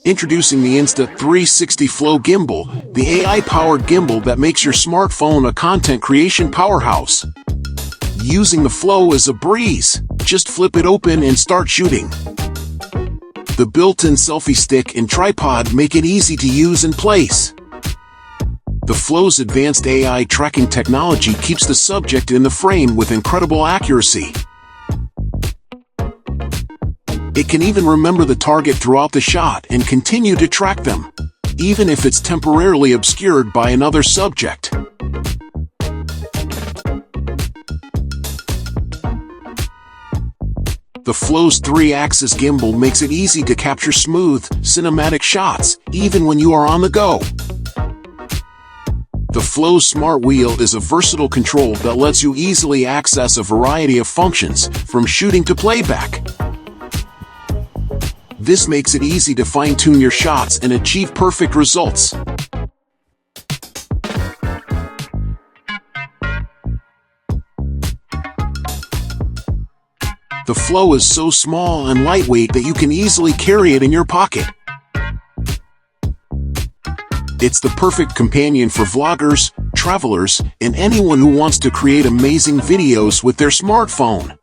Introducing the Insta360 Flow gimbal, the AI-powered gimbal that makes your smartphone a content creation powerhouse. Using the Flow is a breeze. Just flip it open and start shooting. The built-in selfie stick and tripod make it easy to use and place. The Flow's advanced AI tracking technology keeps the subject in the frame with incredible accuracy. It can even remember the target throughout the shot and continue to track them, even if it's temporarily obscured by another subject. The Flow's 3-axis gimbal makes it easy to capture smooth, cinematic shots, even when you are on the go. The Flow's Smart Wheel is a versatile control that lets you easily access a variety of functions, from shooting to playback. This makes it easy to fine-tune your shots and achieve perfect results. The Flow is so small and lightweight that you can easily carry it in your pocket. It's the perfect companion for vloggers, travelers, and anyone who wants to create amazing videos with their smartphone.